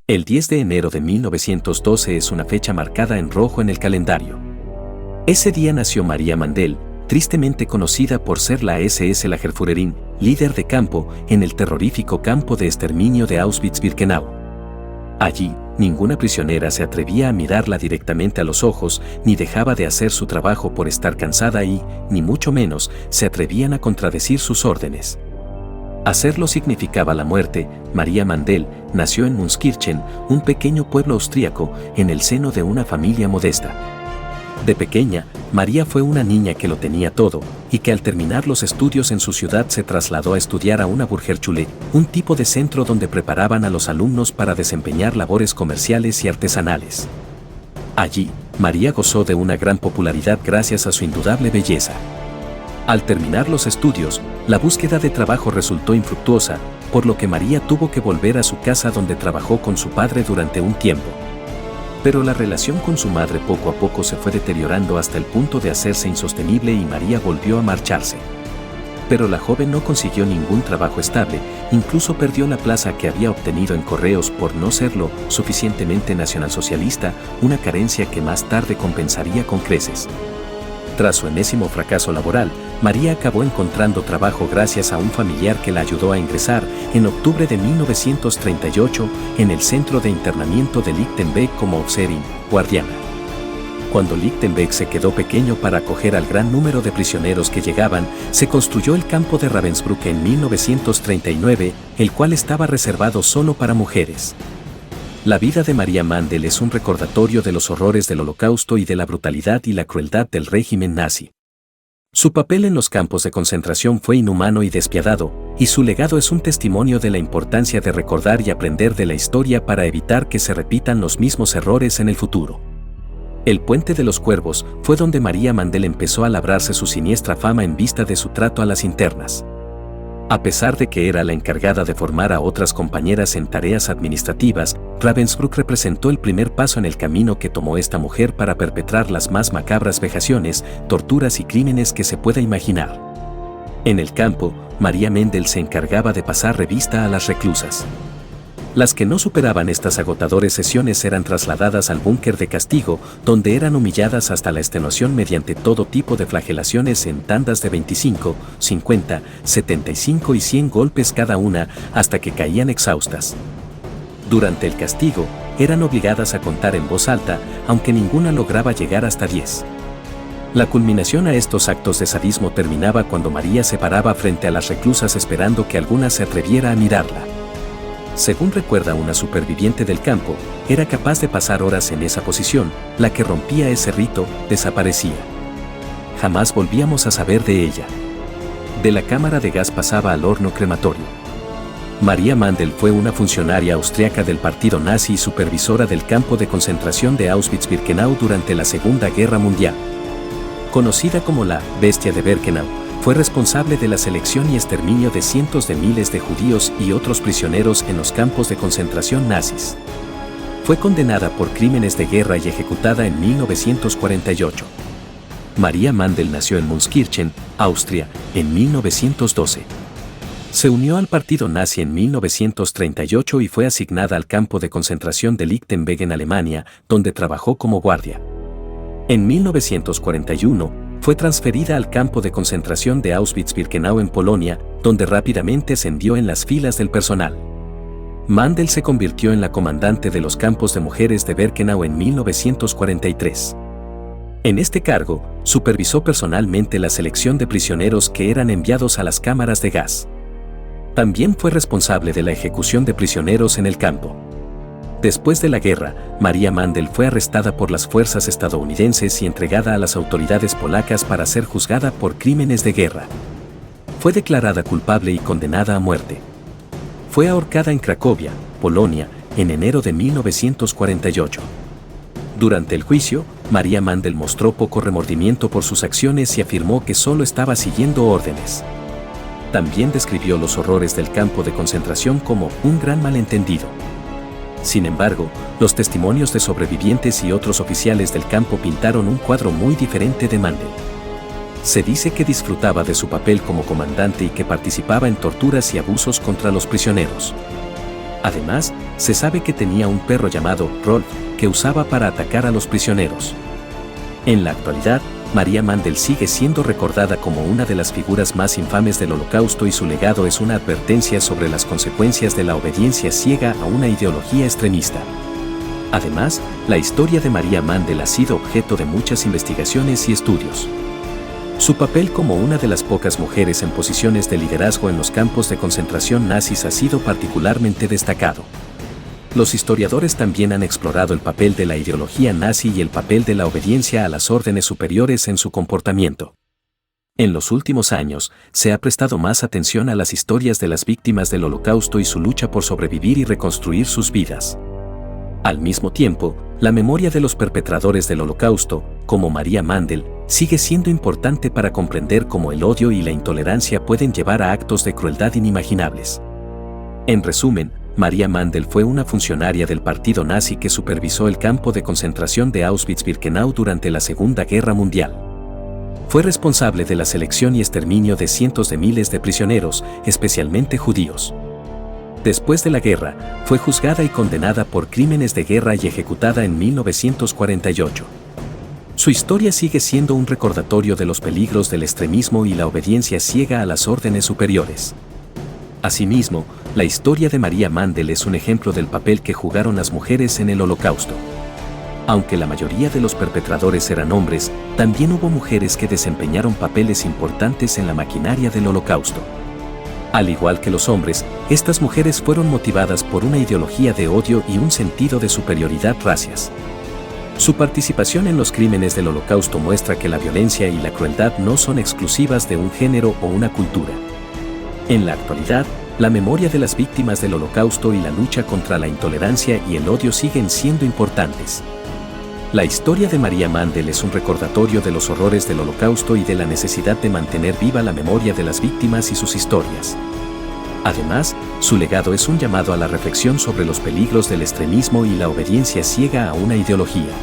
El 10 de enero de 1912 es una fecha marcada en rojo en el calendario. Ese día nació María Mandel, tristemente conocida por ser la SS Lagerführerin, líder de campo en el terrorífico campo de exterminio de Auschwitz-Birkenau. Allí, ninguna prisionera se atrevía a mirarla directamente a los ojos, ni dejaba de hacer su trabajo por estar cansada y, ni mucho menos, se atrevían a contradecir sus órdenes. Hacerlo significaba la muerte. María Mandel nació en Münskirchen, un pequeño pueblo austríaco, en el seno de una familia modesta. De pequeña, María fue una niña que lo tenía todo, y que al terminar los estudios en su ciudad se trasladó a estudiar a una Burgerschule, un tipo de centro donde preparaban a los alumnos para desempeñar labores comerciales y artesanales. Allí, María gozó de una gran popularidad gracias a su indudable belleza. Al terminar los estudios, la búsqueda de trabajo resultó infructuosa, por lo que María tuvo que volver a su casa donde trabajó con su padre durante un tiempo. Pero la relación con su madre poco a poco se fue deteriorando hasta el punto de hacerse insostenible y María volvió a marcharse. Pero la joven no consiguió ningún trabajo estable, incluso perdió la plaza que había obtenido en Correos por no serlo suficientemente nacionalsocialista, una carencia que más tarde compensaría con creces. Tras su enésimo fracaso laboral, María acabó encontrando trabajo gracias a un familiar que la ayudó a ingresar en octubre de 1938 en el centro de internamiento de Lichtenberg como Aufseherin, guardiana. Cuando Lichtenberg se quedó pequeño para acoger al gran número de prisioneros que llegaban, se construyó el campo de Ravensbrück en 1939, el cual estaba reservado solo para mujeres. La vida de María Mandel es un recordatorio de los horrores del Holocausto y de la brutalidad y la crueldad del régimen nazi. Su papel en los campos de concentración fue inhumano y despiadado, y su legado es un testimonio de la importancia de recordar y aprender de la historia para evitar que se repitan los mismos errores en el futuro. El Puente de los Cuervos fue donde María Mandel empezó a labrarse su siniestra fama en vista de su trato a las internas. A pesar de que era la encargada de formar a otras compañeras en tareas administrativas, Ravensbrück representó el primer paso en el camino que tomó esta mujer para perpetrar las más macabras vejaciones, torturas y crímenes que se pueda imaginar. En el campo, María Mandel se encargaba de pasar revista a las reclusas. Las que no superaban estas agotadoras sesiones eran trasladadas al búnker de castigo, donde eran humilladas hasta la extenuación mediante todo tipo de flagelaciones en tandas de 25, 50, 75 y 100 golpes cada una, hasta que caían exhaustas. Durante el castigo, eran obligadas a contar en voz alta, aunque ninguna lograba llegar hasta 10. La culminación a estos actos de sadismo terminaba cuando María se paraba frente a las reclusas esperando que alguna se atreviera a mirarla. Según recuerda una superviviente del campo, era capaz de pasar horas en esa posición, la que rompía ese rito, desaparecía. Jamás volvíamos a saber de ella. De la cámara de gas pasaba al horno crematorio. María Mandel fue una funcionaria austriaca del partido nazi y supervisora del campo de concentración de Auschwitz-Birkenau durante la Segunda Guerra Mundial. Conocida como la «Bestia de Birkenau», fue responsable de la selección y exterminio de cientos de miles de judíos y otros prisioneros en los campos de concentración nazis. Fue condenada por crímenes de guerra y ejecutada en 1948. María Mandel nació en Münskirchen, Austria, en 1912. Se unió al partido nazi en 1938 y fue asignada al campo de concentración de Lichtenberg en Alemania, donde trabajó como guardia. En 1941, fue transferida al campo de concentración de Auschwitz-Birkenau en Polonia, donde rápidamente ascendió en las filas del personal. Mandel se convirtió en la comandante de los campos de mujeres de Birkenau en 1943. En este cargo, supervisó personalmente la selección de prisioneros que eran enviados a las cámaras de gas. También fue responsable de la ejecución de prisioneros en el campo. Después de la guerra, María Mandel fue arrestada por las fuerzas estadounidenses y entregada a las autoridades polacas para ser juzgada por crímenes de guerra. Fue declarada culpable y condenada a muerte. Fue ahorcada en Cracovia, Polonia, en enero de 1948. Durante el juicio, María Mandel mostró poco remordimiento por sus acciones y afirmó que solo estaba siguiendo órdenes. También describió los horrores del campo de concentración como un gran malentendido. Sin embargo, los testimonios de sobrevivientes y otros oficiales del campo pintaron un cuadro muy diferente de Mandel. Se dice que disfrutaba de su papel como comandante y que participaba en torturas y abusos contra los prisioneros. Además, se sabe que tenía un perro llamado Rolf, que usaba para atacar a los prisioneros. En la actualidad, María Mandel sigue siendo recordada como una de las figuras más infames del Holocausto y su legado es una advertencia sobre las consecuencias de la obediencia ciega a una ideología extremista. Además, la historia de María Mandel ha sido objeto de muchas investigaciones y estudios. Su papel como una de las pocas mujeres en posiciones de liderazgo en los campos de concentración nazis ha sido particularmente destacado. Los historiadores también han explorado el papel de la ideología nazi y el papel de la obediencia a las órdenes superiores en su comportamiento. En los últimos años, se ha prestado más atención a las historias de las víctimas del Holocausto y su lucha por sobrevivir y reconstruir sus vidas. Al mismo tiempo, la memoria de los perpetradores del Holocausto, como María Mandel, sigue siendo importante para comprender cómo el odio y la intolerancia pueden llevar a actos de crueldad inimaginables. En resumen, María Mandel fue una funcionaria del partido nazi que supervisó el campo de concentración de Auschwitz-Birkenau durante la Segunda Guerra Mundial. Fue responsable de la selección y exterminio de cientos de miles de prisioneros, especialmente judíos. Después de la guerra, fue juzgada y condenada por crímenes de guerra y ejecutada en 1948. Su historia sigue siendo un recordatorio de los peligros del extremismo y la obediencia ciega a las órdenes superiores. Asimismo, la historia de María Mandel es un ejemplo del papel que jugaron las mujeres en el Holocausto. Aunque la mayoría de los perpetradores eran hombres, también hubo mujeres que desempeñaron papeles importantes en la maquinaria del Holocausto. Al igual que los hombres, estas mujeres fueron motivadas por una ideología de odio y un sentido de superioridad racias. Su participación en los crímenes del Holocausto muestra que la violencia y la crueldad no son exclusivas de un género o una cultura. En la actualidad, la memoria de las víctimas del Holocausto y la lucha contra la intolerancia y el odio siguen siendo importantes. La historia de María Mandel es un recordatorio de los horrores del Holocausto y de la necesidad de mantener viva la memoria de las víctimas y sus historias. Además, su legado es un llamado a la reflexión sobre los peligros del extremismo y la obediencia ciega a una ideología.